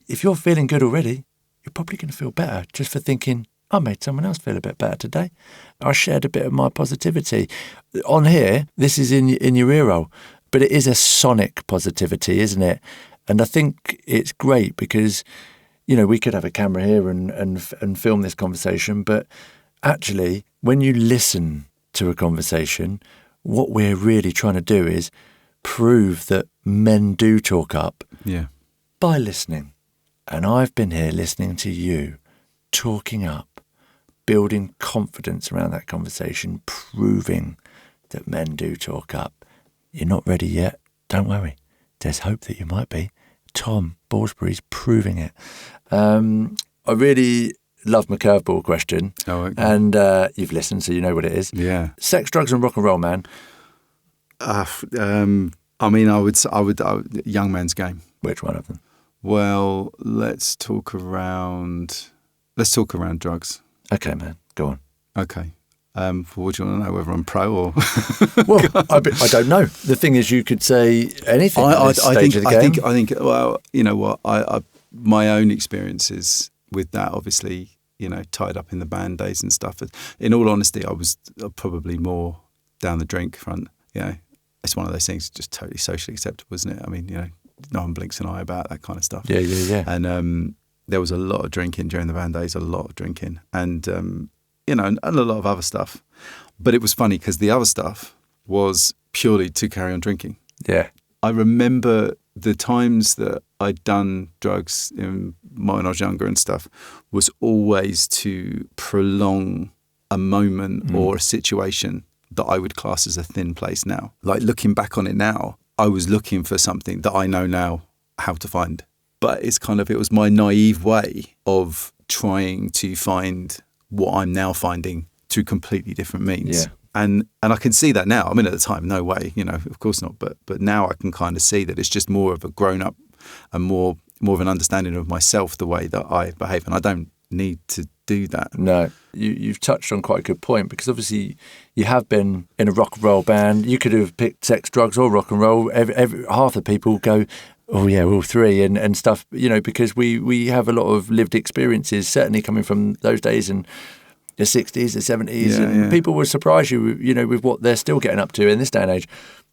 if you're feeling good already, you're probably going to feel better just for thinking, I made someone else feel a bit better today. I shared a bit of my positivity. On here, this is in your ear roll, but it is a sonic positivity, isn't it? And I think it's great because, you know, we could have a camera here and film this conversation, but actually, when you listen to a conversation, what we're really trying to do is prove that men do talk up. Yeah. By listening. And I've been here listening to you, talking up, building confidence around that conversation, proving that men do talk up. You're not ready yet. Don't worry. There's hope that you might be. Tom Borsberry's proving it. I really love my curveball question. Oh, okay. And you've listened, so you know what it is. Yeah. Sex, drugs and rock and roll, man. I mean, I would young man's game. Which one of them? Well, let's talk around drugs. Okay, man. Go on. Okay. What do you want to know? Whether I'm pro or? Well, I don't know. The thing is, you could say anything. I think. Well, you know what? My own experiences with that, obviously, you know, tied up in the band days and stuff. In all honesty, I was probably more down the drink front. You know, it's one of those things, just totally socially acceptable, isn't it? I mean, you know, no one blinks an eye about that kind of stuff. Yeah. And there was a lot of drinking during the band days, and you know, and a lot of other stuff. But it was funny because the other stuff was purely to carry on drinking. Yeah. I remember the times that I'd done drugs when I was younger and stuff was always to prolong a moment or a situation that I would class as a thin place now. Like looking back on it now, I was looking for something that I know now how to find. But it was my naive way of trying to find what I'm now finding through completely different means. Yeah. And I can see that now. I mean, at the time, no way, you know, of course not. But now I can kind of see that it's just more of a grown up and more more of an understanding of myself, the way that I behave, and I don't need to do that. No, you've touched on quite a good point, because obviously you have been in a rock and roll band. You could have picked sex, drugs or rock and roll. Every half the people go, oh yeah, all three and stuff, because we have a lot of lived experiences, certainly coming from those days and the 60s, the 70s, and people will surprise you, with what they're still getting up to in this day and age.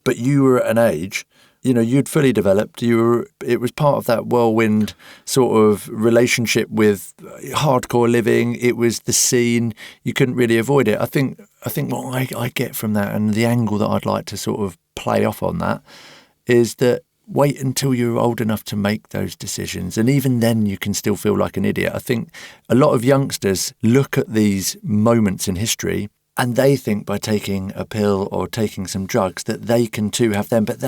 But you were at an age, you'd fully developed. It was part of that whirlwind sort of relationship with hardcore living. It was the scene. You couldn't really avoid it. I think what I get from that, and the angle that I'd like to sort of play off on that, is that wait until you're old enough to make those decisions. And even then you can still feel like an idiot. I think a lot of youngsters look at these moments in history and they think by taking a pill or taking some drugs that they can too have them. But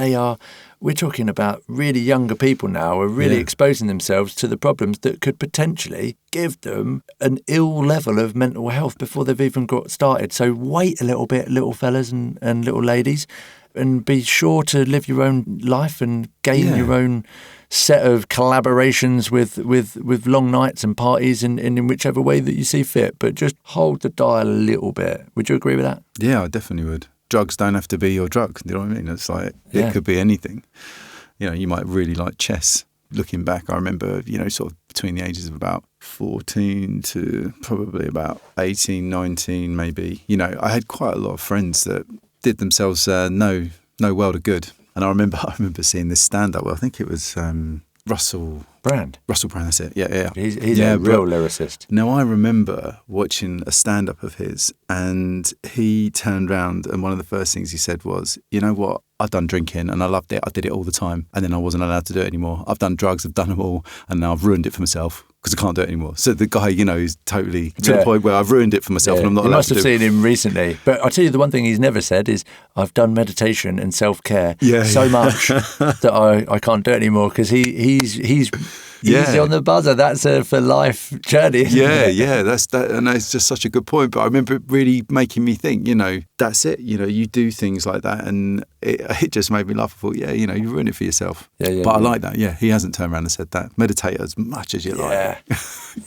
we're talking about really younger people now are really exposing themselves to the problems that could potentially give them an ill level of mental health before they've even got started. So wait a little bit, little fellas and little ladies, and be sure to live your own life and gain your own set of collaborations with long nights and parties in whichever way that you see fit. But just hold the dial a little bit. Would you agree with that? Yeah, I definitely would. Drugs don't have to be your drug. You know what I mean? It's like, it could be anything. You might really like chess. Looking back, I remember, sort of between the ages of about 14 to probably about 18, 19 maybe. I had quite a lot of friends that did themselves no world of good. And I remember seeing this stand-up. Well, I think it was Russell Brand. Russell Brand, that's it. Yeah. He's a real lyricist. Now, I remember watching a stand-up of his, and he turned around, and one of the first things he said was, you know what? I've done drinking and I loved it. I did it all the time. And then I wasn't allowed to do it anymore. I've done drugs, I've done them all. And now I've ruined it for myself because I can't do it anymore. So the guy, is totally to the point where I've ruined it for myself and I'm not allowed to do it. You must have seen him recently. But I'll tell you the one thing he's never said is, I've done meditation and self-care so much that I can't do it anymore, because he's on the buzzer. That's a for life journey. That's that, and it's just such a good point. But I remember it really making me think. That's it. You do things like that, and it just made me laugh. I thought, you ruin it for yourself. But I like that. Yeah, he hasn't turned around and said that. Meditate as much as you like.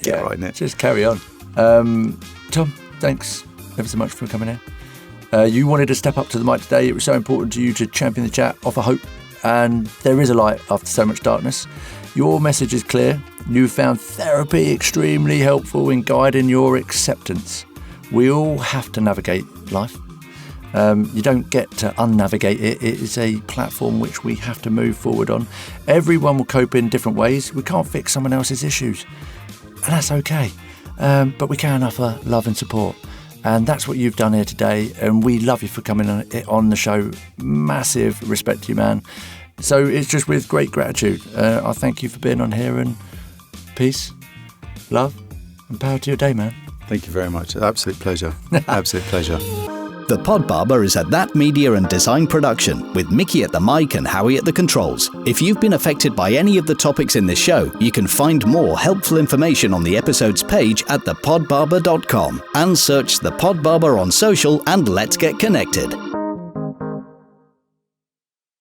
Get right in it. Just carry on. Tom, thanks ever so much for coming in. You wanted to step up to the mic today. It was so important to you to champion the chat, offer hope, and there is a light after so much darkness. Your message is clear. You found therapy extremely helpful in guiding your acceptance. We all have to navigate life. You don't get to unnavigate it. It is a platform which we have to move forward on. Everyone will cope in different ways. We can't fix someone else's issues, and that's okay. But we can offer love and support. And that's what you've done here today. And we love you for coming on the show. Massive respect to you, man. So it's just with great gratitude. I thank you for being on here, and peace, love, and power to your day, man. Thank you very much. Absolute pleasure. Absolute pleasure. The Pod Barber is a That Media and Design production, with Mickey at the mic and Howie at the controls. If you've been affected by any of the topics in this show, you can find more helpful information on the episode's page at thepodbarber.com and search The Pod Barber on social, and let's get connected.